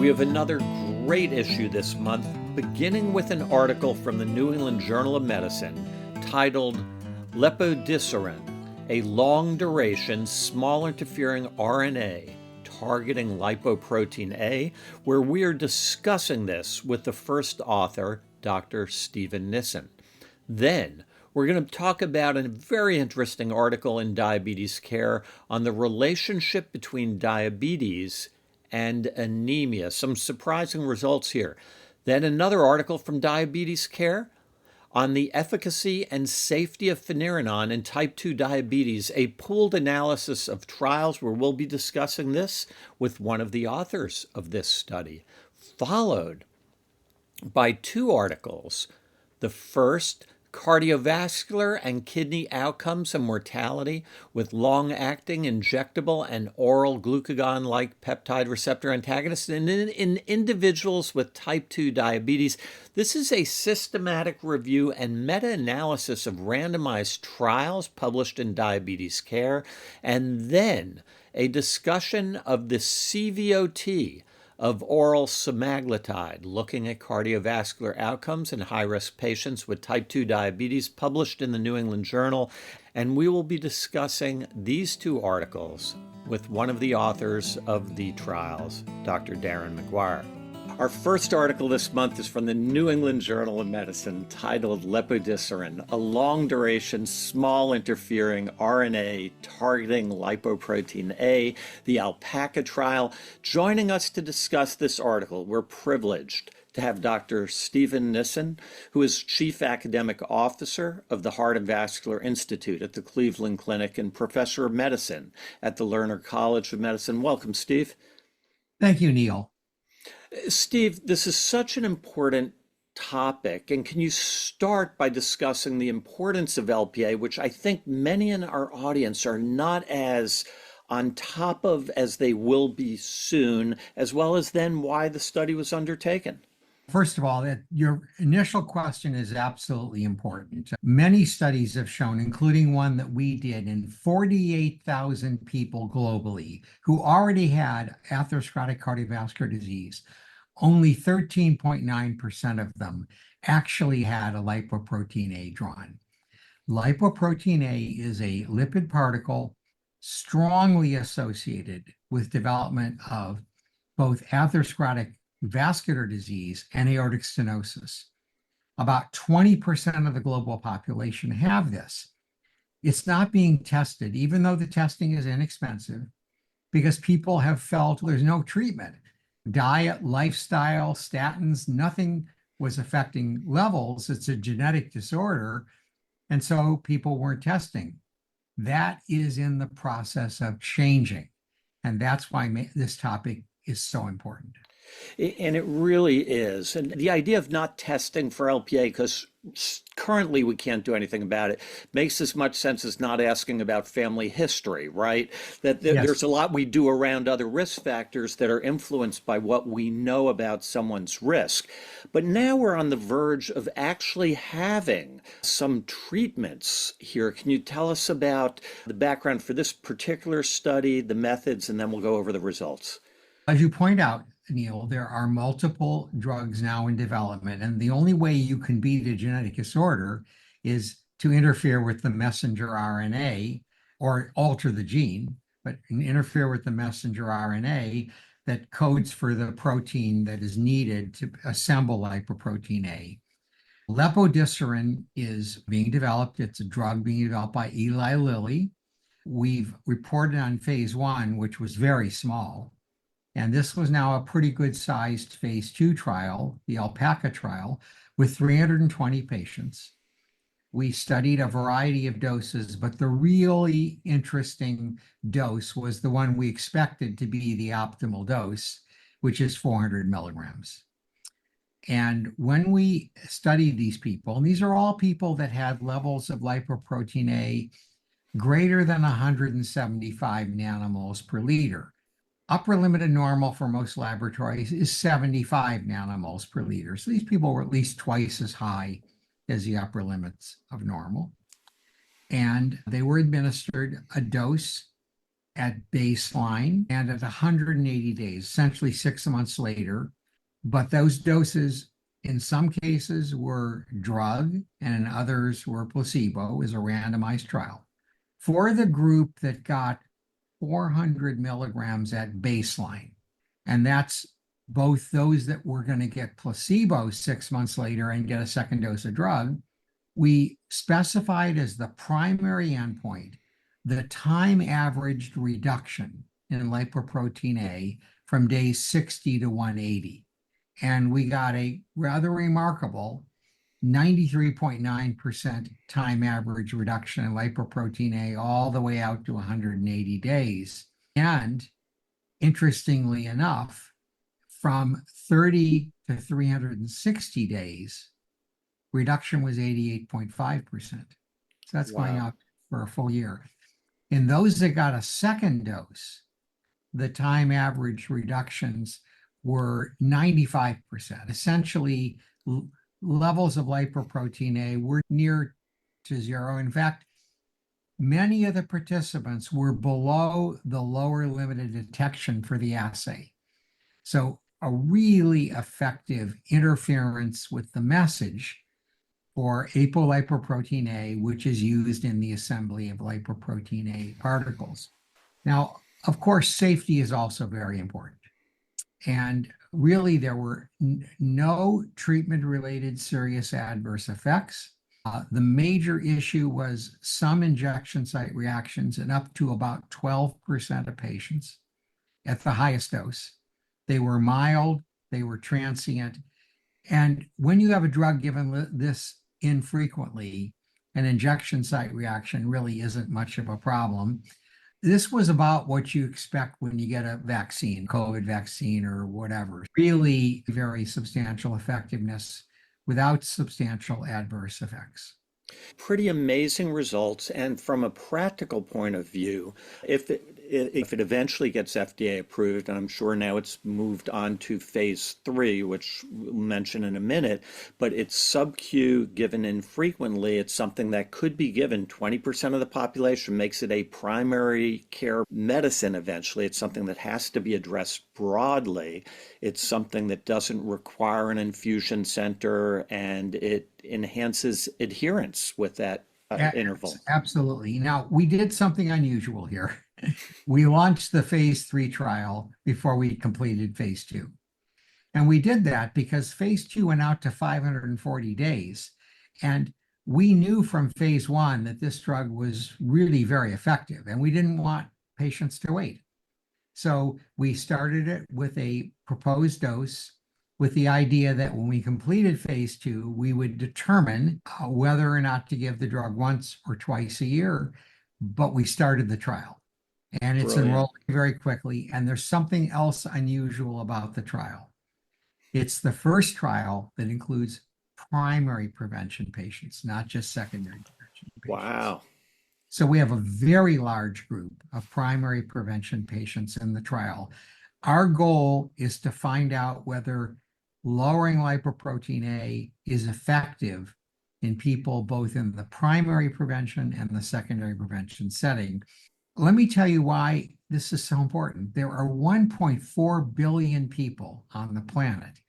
We have another great issue this month, beginning with an article from the New England Journal of Medicine titled Lepoderin, a long-duration, small interfering RNA targeting lipoprotein A, where we are discussing this with the first author, Dr. Stephen Nissen. Then, we're going to talk about a very interesting article in Diabetes Care on the relationship between diabetes and anemia. Some surprising results here. Then another article from Diabetes Care on the efficacy and safety of finerenone in type 2 diabetes, a pooled analysis of trials where we'll be discussing this with one of the authors of this study, followed by two articles. The first, cardiovascular and kidney outcomes and mortality with long-acting injectable and oral glucagon-like peptide receptor antagonists in individuals with type 2 diabetes. This is a systematic review and meta-analysis of randomized trials published in Diabetes Care, and then a discussion of the CVOT of oral semaglutide, looking at cardiovascular outcomes in high-risk patients with type 2 diabetes, published in the New England Journal. And we will be discussing these two articles with one of the authors of the trials, Dr. Darren McGuire. Our first article this month is from the New England Journal of Medicine titled Lepoderin, a long-duration, small interfering RNA targeting lipoprotein A, the alpaca trial. Joining us to discuss this article, we're privileged to have Dr. Stephen Nissen, who is Chief Academic Officer of the Heart and Vascular Institute at the Cleveland Clinic and Professor of Medicine at the Lerner College of Medicine. Welcome, Steve. Thank you, Neil. Steve, this is such an important topic, and can you start by discussing the importance of LPA, which I think many in our audience are not as on top of as they will be soon, as well as then why the study was undertaken? First of all, your initial question is absolutely important. Many studies have shown, including one that we did in 48,000 people globally who already had atherosclerotic cardiovascular disease, only 13.9% of them actually had a lipoprotein A drawn. Lipoprotein A is a lipid particle strongly associated with development of both atherosclerotic vascular disease and aortic stenosis. About 20% of the global population have this. It's not being tested, even though the testing is inexpensive, because people have felt there's no treatment. Diet, lifestyle, statins, nothing was affecting levels. It's a genetic disorder. And so people weren't testing. That is in the process of changing. And that's why this topic is so important. And it really is. And the idea of not testing for LPA, because currently we can't do anything about it, makes as much sense as not asking about family history, right? That Yes. There's a lot we do around other risk factors that are influenced by what we know about someone's risk. But now we're on the verge of actually having some treatments here. Can you tell us about the background for this particular study, the methods, and then we'll go over the results? As you point out, Neil, there are multiple drugs now in development, and the only way you can beat a genetic disorder is to interfere with the messenger RNA or alter the gene, but interfere with the messenger RNA that codes for the protein that is needed to assemble lipoprotein A. Lepoderin is being developed. It's a drug being developed by Eli Lilly. We've reported on phase 1, which was very small. And this was now a pretty good sized phase 2 trial, the alpaca trial, with 320 patients. We studied a variety of doses, but the really interesting dose was the one we expected to be the optimal dose, which is 400 milligrams. And when we studied these people, and these are all people that had levels of lipoprotein A greater than 175 nanomoles per liter. Upper limit of normal for most laboratories is 75 nanomoles per liter. So these people were at least twice as high as the upper limits of normal. And they were administered a dose at baseline and at 180 days, essentially 6 months later. But those doses, in some cases, were drug and in others were placebo, is a randomized trial. For the group that got 400 milligrams at baseline, and that's both those that were going to get placebo 6 months later and get a second dose of drug, we specified as the primary endpoint the time averaged reduction in lipoprotein A from day 60 to 180. And we got a rather remarkable 93.9% time average reduction in lipoprotein A all the way out to 180 days. And interestingly enough, from 30 to 360 days, reduction was 88.5%. So that's going out for a full year. In those that got a second dose, the time average reductions were 95%. Essentially, levels of lipoprotein A were near to zero. In fact, many of the participants were below the lower limit of detection for the assay. So a really effective interference with the message for apolipoprotein A, which is used in the assembly of lipoprotein A particles. Now, of course, safety is also very important. And really, there were no treatment-related serious adverse effects. The major issue was some injection site reactions in up to about 12% of patients at the highest dose. They were mild, they were transient. And when you have a drug given this infrequently, an injection site reaction really isn't much of a problem. This was about what you expect when you get a vaccine, COVID vaccine or whatever. Really very substantial effectiveness without substantial adverse effects. Pretty amazing results. And from a practical point of view, if it eventually gets FDA approved, and I'm sure now it's moved on to phase 3, which we'll mention in a minute, but it's sub-Q given infrequently. It's something that could be given 20% of the population, makes it a primary care medicine eventually. It's something that has to be addressed broadly. It's something that doesn't require an infusion center, and it enhances adherence with that interval. Absolutely. Now, we did something unusual here. We launched the phase 3 trial before we completed phase 2. And we did that because phase 2 went out to 540 days. And we knew from phase 1 that this drug was really very effective, and we didn't want patients to wait. So we started it with a proposed dose with the idea that when we completed phase 2, we would determine whether or not to give the drug once or twice a year, but we started the trial. And it's enrolling very quickly, and there's something else unusual about the trial. It's the first trial that includes primary prevention patients, not just secondary prevention patients. Wow. So we have a very large group of primary prevention patients in the trial. Our goal is to find out whether lowering lipoprotein A is effective in people both in the primary prevention and the secondary prevention setting. Let me tell you why this is so important. There are 1.4 billion people on the planet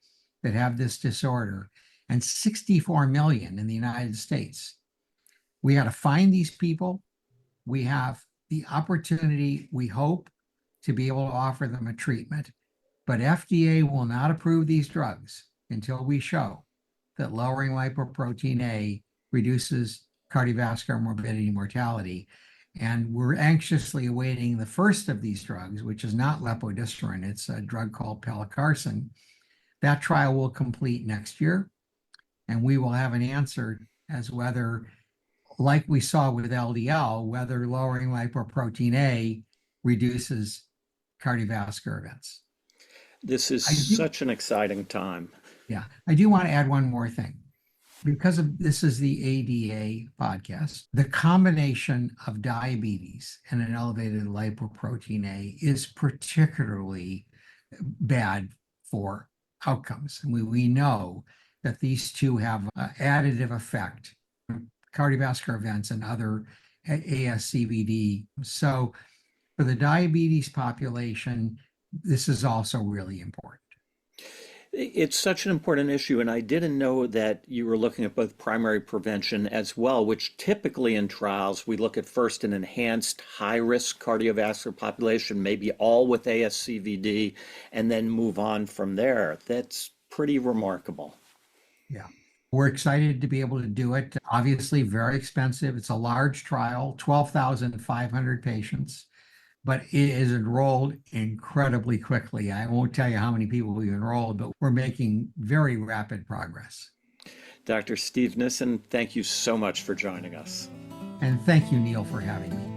that have this disorder, and 64 million in the United States. We got to find these people. We have the opportunity, we hope, to be able to offer them a treatment. But FDA will not approve these drugs until we show that lowering lipoprotein A reduces cardiovascular morbidity and mortality. And we're anxiously awaiting the first of these drugs, which is not Lepoderin. It's a drug called pelacarsen. That trial will complete next year, and we will have an answer as whether, like we saw with LDL, whether lowering lipoprotein A reduces cardiovascular events. This is such an exciting time. Yeah, I do want to add one more thing. Because this is the ADA podcast, the combination of diabetes and an elevated lipoprotein A is particularly bad for outcomes. We know that these two have additive effect, cardiovascular events and other ASCVD. So For the diabetes population, this is also really important. It's such an important issue, and I didn't know that you were looking at both primary prevention as well, which typically in trials we look at first an enhanced high-risk cardiovascular population, maybe all with ASCVD, and then move on from there. That's pretty remarkable. Yeah. We're excited to be able to do it. Obviously, very expensive. It's a large trial, 12,500 patients, but it is enrolled incredibly quickly. I won't tell you how many people we've enrolled, but we're making very rapid progress. Dr. Steve Nissen, thank you so much for joining us. And thank you, Neil, for having me.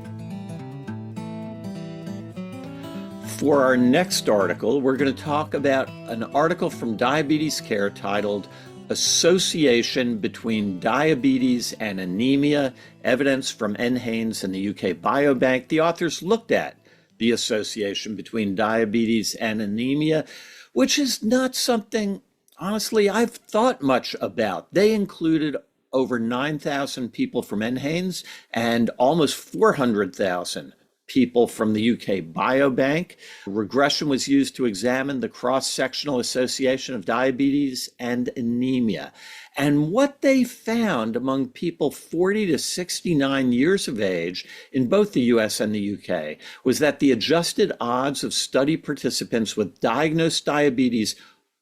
For our next article, we're going to talk about an article from Diabetes Care titled Association Between Diabetes and Anemia, Evidence from NHANES and the UK Biobank. The authors looked at the association between diabetes and anemia, which is not something, honestly, I've thought much about. They included over 9,000 people from NHANES and almost 400,000 people from the UK Biobank. Regression was used to examine the cross-sectional association of diabetes and anemia. And what they found among people 40 to 69 years of age in both the US and the UK was that the adjusted odds of study participants with diagnosed diabetes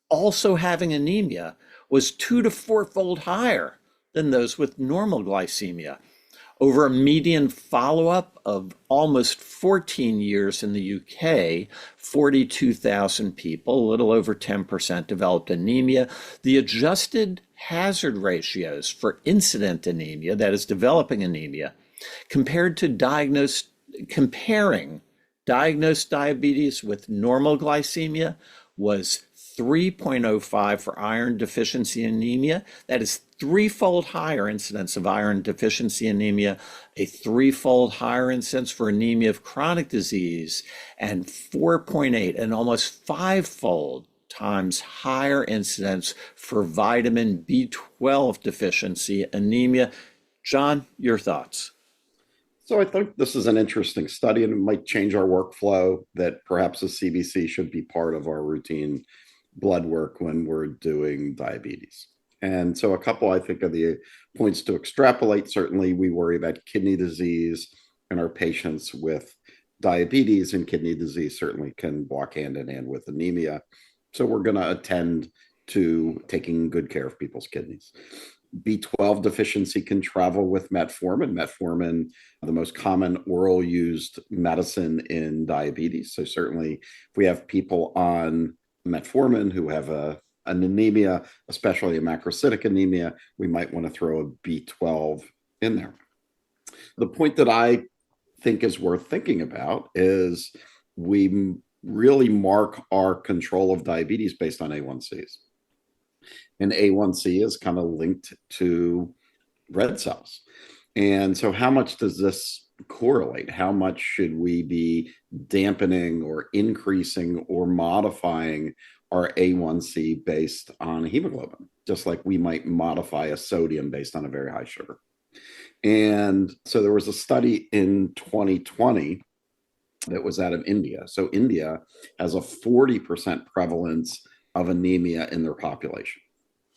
also having anemia was 2 to 4-fold higher than those with normal glycemia. Over a median follow-up of almost 14 years in the UK, 42,000 people, a little over 10% developed anemia. The adjusted hazard ratios for incident anemia, that is developing anemia, comparing diagnosed diabetes with normal glycemia was 3.05 for iron deficiency anemia. That is threefold higher incidence of iron deficiency anemia, a threefold higher incidence for anemia of chronic disease, and 4.8 and almost fivefold times higher incidence for vitamin B12 deficiency anemia. John, your thoughts? So I think this is an interesting study, and it might change our workflow that perhaps a CBC should be part of our routine blood work when we're doing diabetes. And so a couple, I think, of the points to extrapolate. Certainly, we worry about kidney disease, and our patients with diabetes and kidney disease certainly can walk hand in hand with anemia. So we're going to attend to taking good care of people's kidneys. B12 deficiency can travel with metformin. Metformin, the most common oral used medicine in diabetes. So certainly, if we have people on metformin who have an anemia, especially a macrocytic anemia, we might want to throw a B12 in there. The point that I think is worth thinking about is we really mark our control of diabetes based on A1Cs. And A1C is kind of linked to red cells. And so how much does this correlate? How much should we be dampening or increasing or modifying our A1C based on hemoglobin, just like we might modify a sodium based on a very high sugar? And so there was a study in 2020 that was out of India. So India has a 40% prevalence of anemia in their population.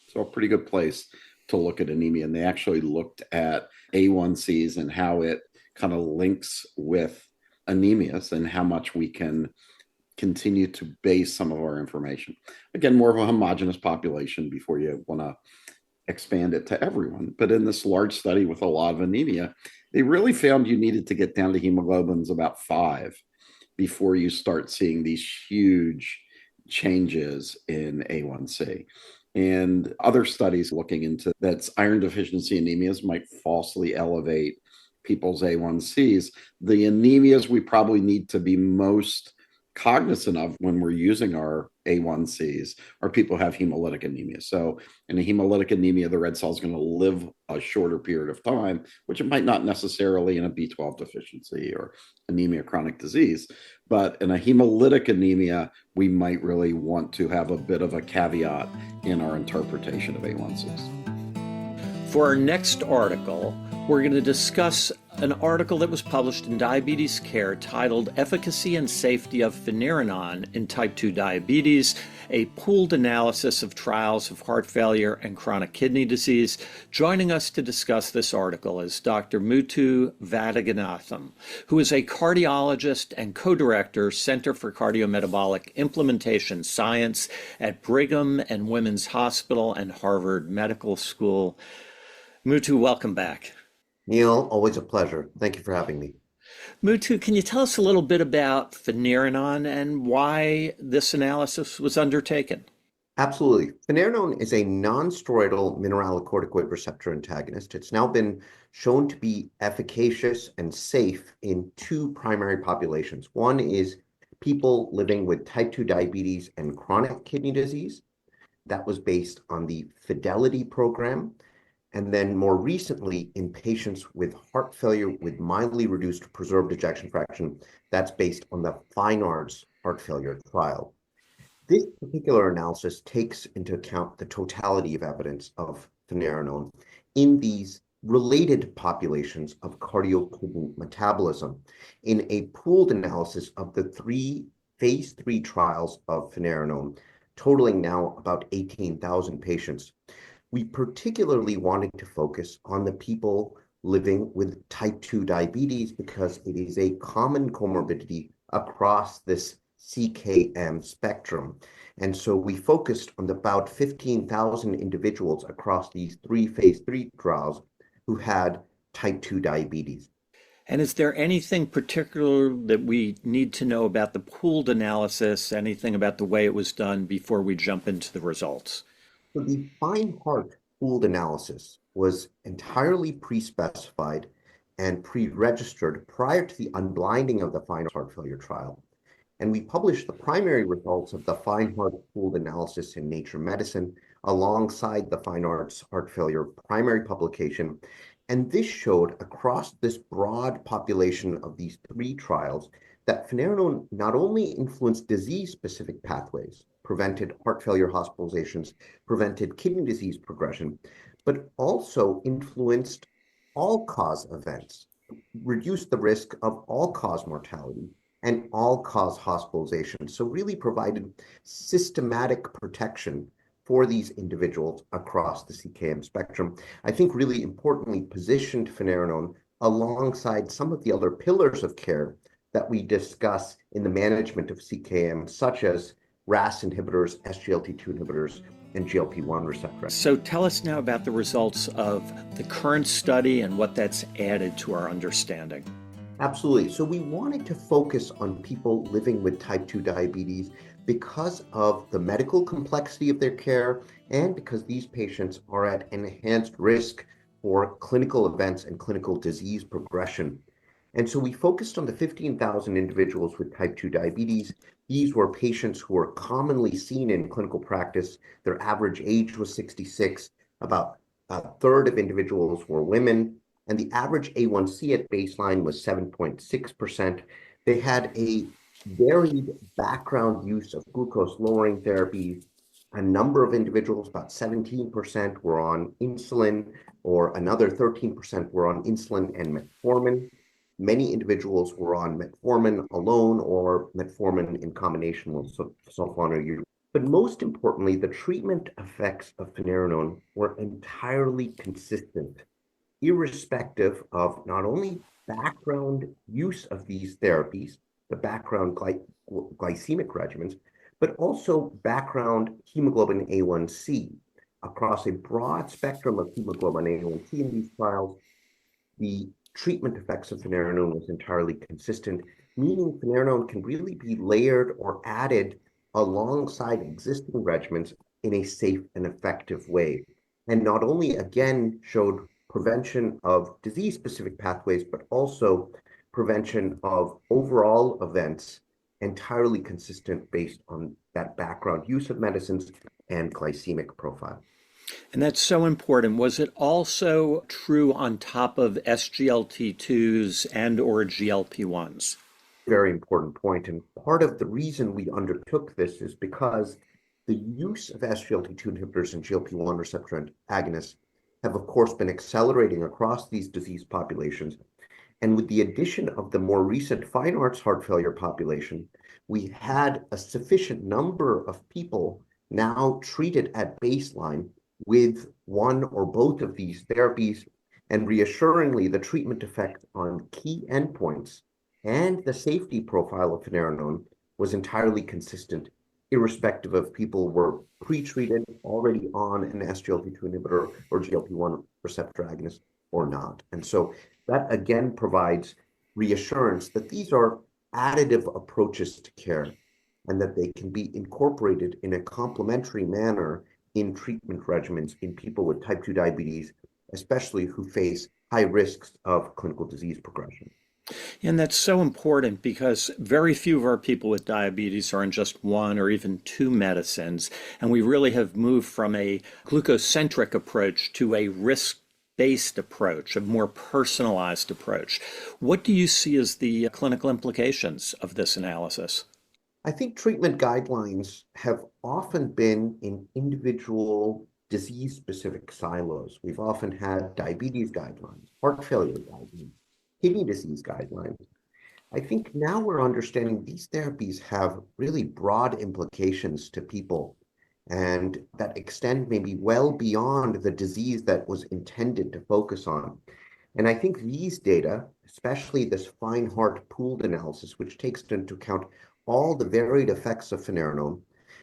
So a pretty good place to look at anemia. And they actually looked at A1Cs and how it kind of links with anemias and how much we can continue to base some of our information. Again, more of a homogeneous population before you want to expand it to everyone. But in this large study with a lot of anemia, they really found you needed to get down to hemoglobins about 5 before you start seeing these huge changes in A1C. And other studies looking into that iron deficiency anemias might falsely elevate people's A1Cs. The anemias we probably need to be most cognizant of when we're using our A1Cs are people who have hemolytic anemia. So in a hemolytic anemia, the red cell is going to live a shorter period of time, which it might not necessarily in a B12 deficiency or anemia chronic disease. But in a hemolytic anemia, we might really want to have a bit of a caveat in our interpretation of A1Cs. For our next article, We're going to discuss an article that was published in Diabetes Care titled Efficacy and Safety of Finerenone in Type 2 Diabetes, a pooled analysis of trials of heart failure and chronic kidney disease. Joining us to discuss this article is Dr. Muthu Vadiganatham, who is a cardiologist and co-director, Center for Cardiometabolic Implementation Science at Brigham and Women's Hospital and Harvard Medical School. Muthu, welcome back. Neil, always a pleasure. Thank you for having me. Muthu, can you tell us a little bit about Finerenone and why this analysis was undertaken? Absolutely. Finerenone is a non-steroidal mineralocorticoid receptor antagonist. It's now been shown to be efficacious and safe in two primary populations. One is people living with type 2 diabetes and chronic kidney disease. That was based on the Fidelity program. And then more recently, in patients with heart failure with mildly reduced preserved ejection fraction, that's based on the FINEARTS heart failure trial. This particular analysis takes into account the totality of evidence of finerenone in these related populations of cardiokidney metabolism in a pooled analysis of the three phase 3 trials of finerenone, totaling now about 18,000 patients. We particularly wanted to focus on the people living with type 2 diabetes because it is a common comorbidity across this CKM spectrum. And so we focused on about 15,000 individuals across these three phase 3 trials who had type 2 diabetes. And is there anything particular that we need to know about the pooled analysis, anything about the way it was done before we jump into the results? So the FINE-HEART pooled analysis was entirely pre-specified and pre-registered prior to the unblinding of the FINE heart failure trial. And we published the primary results of the FINE-HEART pooled analysis in Nature Medicine alongside the FINE-ARTS heart failure primary publication. And this showed across this broad population of these three trials that finerenone not only influenced disease-specific pathways, prevented heart failure hospitalizations, prevented kidney disease progression, but also influenced all-cause events, reduced the risk of all-cause mortality and all-cause hospitalization. So really provided systematic protection for these individuals across the CKM spectrum. I think really importantly positioned finerenone alongside some of the other pillars of care that we discuss in the management of CKM, such as RAS inhibitors, SGLT2 inhibitors, and GLP-1 receptor. So tell us now about the results of the current study and what that's added to our understanding. Absolutely. So we wanted to focus on people living with type 2 diabetes because of the medical complexity of their care and because these patients are at enhanced risk for clinical events and clinical disease progression. And so we focused on the 15,000 individuals with type 2 diabetes. These were patients who are commonly seen in clinical practice. Their average age was 66. About a third of individuals were women, and the average A1C at baseline was 7.6%. They had a varied background use of glucose-lowering therapy. A number of individuals, about 17%, were on insulin, or another 13% were on insulin and metformin. Many individuals were on metformin alone or metformin in combination with sulfonylurea. But most importantly, the treatment effects of finerenone were entirely consistent, irrespective of not only background use of these therapies, the background glycemic regimens, but also background hemoglobin A1C. Across a broad spectrum of hemoglobin A1C in these trials, the treatment effects of finerenone was entirely consistent, meaning finerenone can really be layered or added alongside existing regimens in a safe and effective way. And not only, again, showed prevention of disease-specific pathways, but also prevention of overall events entirely consistent based on that background use of medicines and glycemic profile. And that's so important. Was it also true on top of SGLT2s and or GLP-1s? Very important point. And part of the reason we undertook this is because the use of SGLT2 inhibitors and GLP-1 receptor agonists have, of course, been accelerating across these disease populations. And with the addition of the more recent fine arts heart failure population, we had a sufficient number of people now treated at baseline with one or both of these therapies. And reassuringly, the treatment effect on key endpoints and the safety profile of finerenone was entirely consistent, irrespective of people were pre-treated, already on an SGLT2 inhibitor or GLP-1 receptor agonist or not. And so that again provides reassurance that these are additive approaches to care and that they can be incorporated in a complementary manner in treatment regimens in people with type 2 diabetes, especially who face high risks of clinical disease progression. And that's so important because very few of our people with diabetes are on just one or even two medicines. And we really have moved from a glucocentric approach to a risk-based approach, a more personalized approach. What do you see as the clinical implications of this analysis? I think treatment guidelines have often been in individual disease-specific silos. We've often had diabetes guidelines, heart failure guidelines, kidney disease guidelines. I think now we're understanding these therapies have really broad implications to people and that extend maybe well beyond the disease that was intended to focus on. And I think these data, especially this fine heart pooled analysis, which takes into account all the varied effects of finerenone,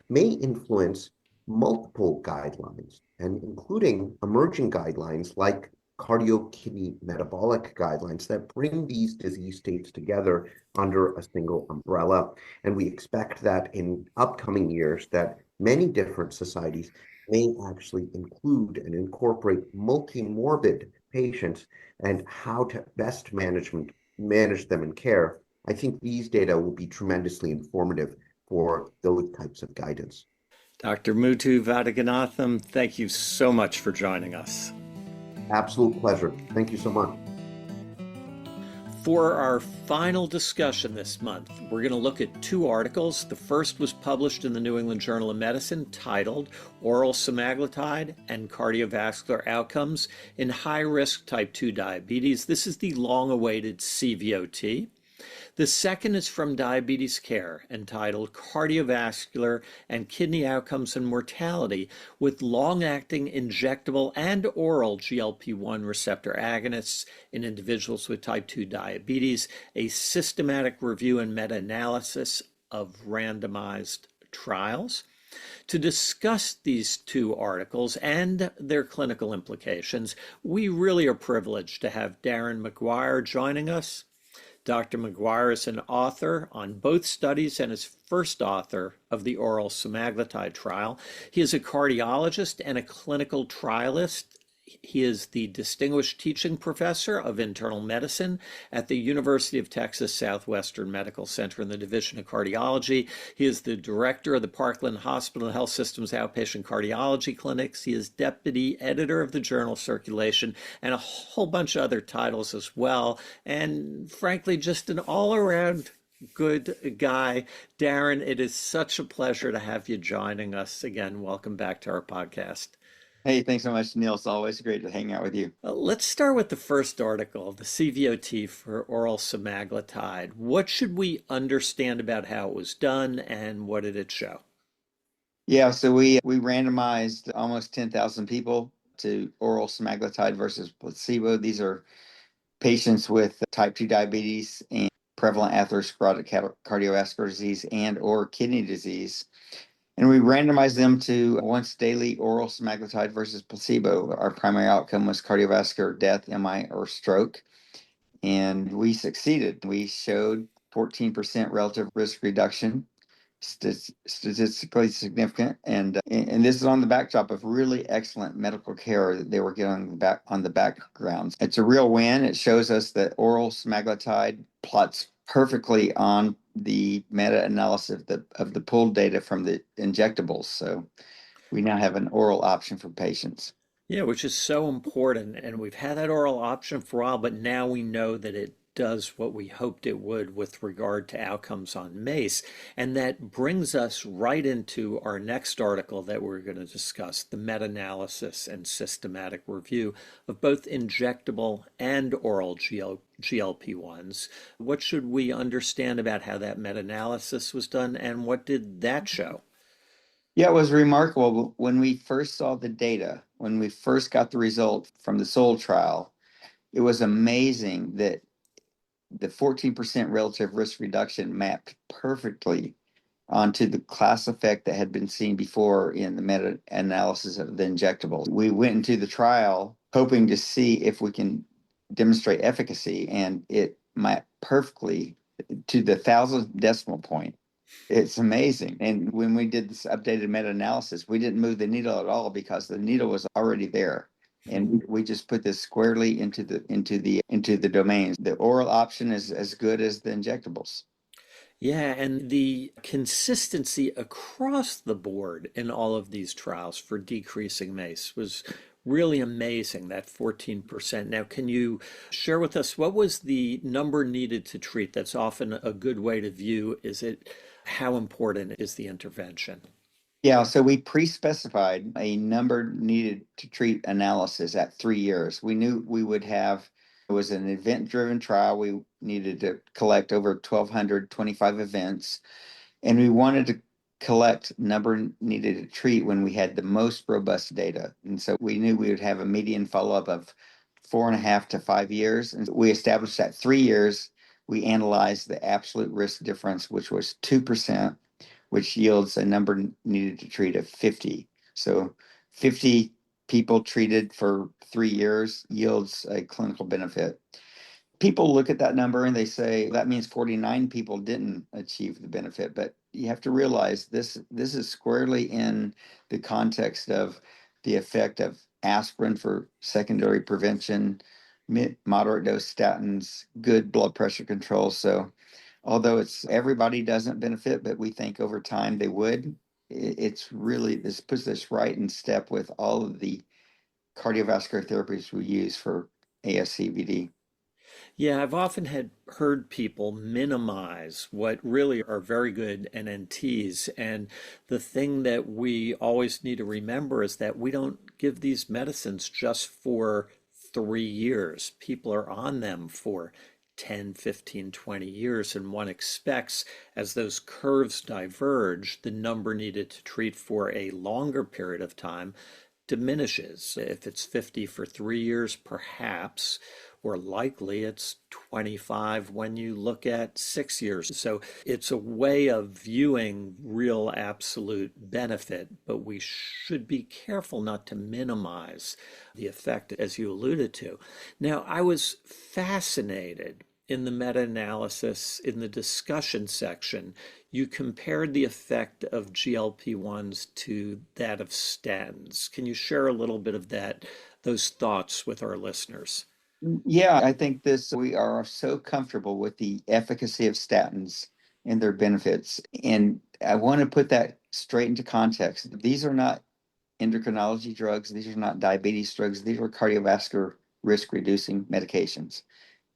may influence multiple guidelines, and including emerging guidelines like cardio-kidney metabolic guidelines that bring these disease states together under a single umbrella. And we expect that in upcoming years that many different societies may actually include and incorporate multi-morbid patients and how to best manage them in care. I think these data will be tremendously informative for those types of guidance. Dr. Muthu Vadiganatham, thank you so much for joining us. Absolute pleasure. Thank you so much. For our final discussion this month, we're going to look at two articles. The first was published in the New England Journal of Medicine titled Oral Semaglutide and Cardiovascular Outcomes in High-Risk Type 2 Diabetes. This is the long-awaited CVOT. The second is from Diabetes Care, entitled Cardiovascular and Kidney Outcomes and Mortality with Long-Acting Injectable and Oral GLP-1 Receptor Agonists in Individuals with Type 2 Diabetes, a Systematic Review and Meta-Analysis of Randomized Trials. To discuss these two articles and their clinical implications, we really are privileged to have Darren McGuire joining us. Dr. McGuire is an author on both studies and is first author of the oral semaglutide trial. He is a cardiologist and a clinical trialist. He is the Distinguished Teaching Professor of Internal Medicine at the University of Texas Southwestern Medical Center in the Division of Cardiology. He is the Director of the Parkland Hospital Health System's Outpatient Cardiology Clinics. He is Deputy Editor of the Journal Circulation and a whole bunch of other titles as well. And frankly, just an all-around good guy. Darren, it is such a pleasure to have you joining us again. Welcome back to our podcast. Hey, thanks so much, Neil. It's always great to hang out with you. Let's start with the first article, the CVOT for oral semaglutide. What should we understand about how it was done and what did it show? Yeah, so we randomized almost 10,000 people to oral semaglutide versus placebo. These are patients with type 2 diabetes and prevalent atherosclerotic cardiovascular disease and or kidney disease. And we randomized them to once daily oral semaglutide versus placebo. Our primary outcome was cardiovascular death, MI, or stroke. And we succeeded. We showed 14% relative risk reduction, statistically significant. And this is on the backdrop of really excellent medical care that they were getting on the background. It's a real win. It shows us that oral semaglutide plots perfectly on the meta-analysis of the pooled data from the injectables. So we now have an oral option for patients. Yeah, which is so important. And we've had that oral option for a while, but now we know that it does what we hoped it would with regard to outcomes on MACE. And that brings us right into our next article that we're going to discuss, the meta-analysis and systematic review of both injectable and oral GLP-1s. What should we understand about how that meta-analysis was done, and what did that show? Yeah, it was remarkable. When we first saw the data, when we first got the result from the SOUL trial, it was amazing that the 14% relative risk reduction mapped perfectly onto the class effect that had been seen before in the meta-analysis of the injectables. We went into the trial hoping to see if we can demonstrate efficacy, and it mapped perfectly to the 1,000th decimal point. It's amazing. And when we did this updated meta-analysis, we didn't move the needle at all because the needle was already there. And we just put this squarely into the domains. The oral option is as good as the injectables. Yeah, and the consistency across the board in all of these trials for decreasing MACE was really amazing, that 14%. Now, can you share with us what was the number needed to treat? That's often a good way to view, is it how important is the intervention? Yeah, so we pre-specified a number needed to treat analysis at 3 years. We knew we would have, it was an event-driven trial. We needed to collect over 1,225 events, and we wanted to collect number needed to treat when we had the most robust data. And so we knew we would have a median follow-up of 4.5 to 5 years. And we established that 3 years, we analyzed the absolute risk difference, which was 2%, which yields a number needed to treat of 50. So 50 people treated for 3 years yields a clinical benefit. People look at that number and they say that means 49 people didn't achieve the benefit, but you have to realize this is squarely in the context of the effect of aspirin for secondary prevention, moderate dose statins, good blood pressure control. So although it's everybody doesn't benefit, but we think over time they would, it's really, this puts this right in step with all of the cardiovascular therapies we use for ASCVD. Yeah, I've often had heard people minimize what really are very good NNTs. And the thing that we always need to remember is that we don't give these medicines just for 3 years. People are on them for 10, 15, 20 years, and one expects as those curves diverge, the number needed to treat for a longer period of time diminishes. If it's 50 for 3 years, perhaps, or likely it's 25 when you look at 6 years. So it's a way of viewing real absolute benefit, but we should be careful not to minimize the effect, as you alluded to. Now, I was fascinated in the meta-analysis, in the discussion section, you compared the effect of GLP-1s to that of statins. Can you share a little bit of those thoughts with our listeners? Yeah, I think we are so comfortable with the efficacy of statins and their benefits. And I want to put that straight into context. These are not endocrinology drugs. These are not diabetes drugs. These are cardiovascular risk reducing medications.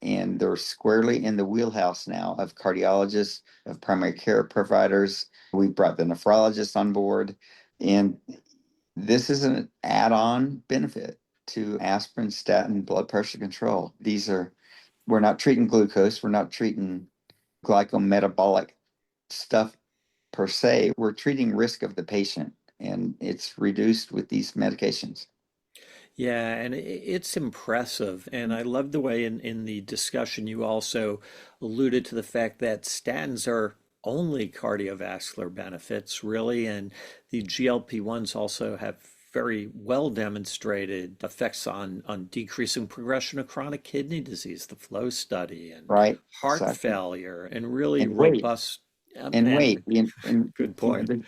And they're squarely in the wheelhouse now of cardiologists, of primary care providers. We brought the nephrologists on board. And this is an add-on benefit to aspirin, statin, blood pressure control. We're not treating glucose, we're not treating glycometabolic stuff per se. We're treating risk of the patient, and it's reduced with these medications. Yeah, and it's impressive. And I love the way in the discussion you also alluded to the fact that statins are only cardiovascular benefits, really, and the GLP-1s also have very well demonstrated effects on decreasing progression of chronic kidney disease, the FLOW study, and Right. heart Exactly. failure, and really And weight. robust. And weight. Good point.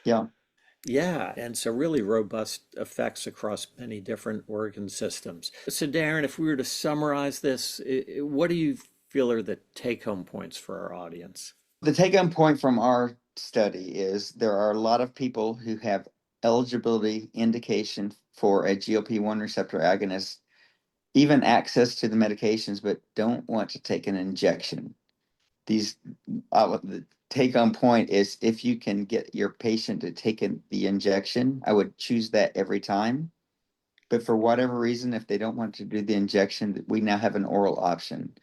Yeah. Yeah, and so really robust effects across many different organ systems. So, Darren, if we were to summarize this, what do you feel are the take-home points for our audience? The take-home point from our study is there are a lot of people who have eligibility indication for a GLP-1 receptor agonist even access to the medications, but don't want to take an injection. The take on point is if you can get your patient to take the injection, I would choose that every time. But for whatever reason, if they don't want to do the injection, we now have an oral option,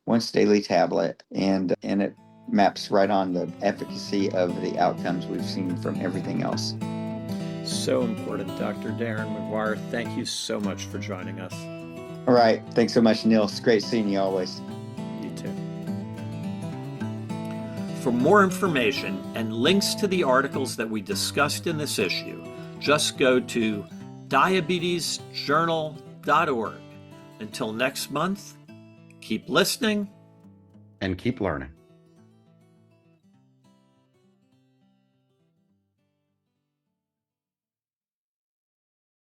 once daily tablet, and it maps right on the efficacy of the outcomes we've seen from everything else. So important, Dr. Darren McGuire. Thank you so much for joining us. All right. Thanks so much, Neil. It's great seeing you always. You too. For more information and links to the articles that we discussed in this issue, just go to diabetesjournal.org. Until next month, keep listening And keep learning.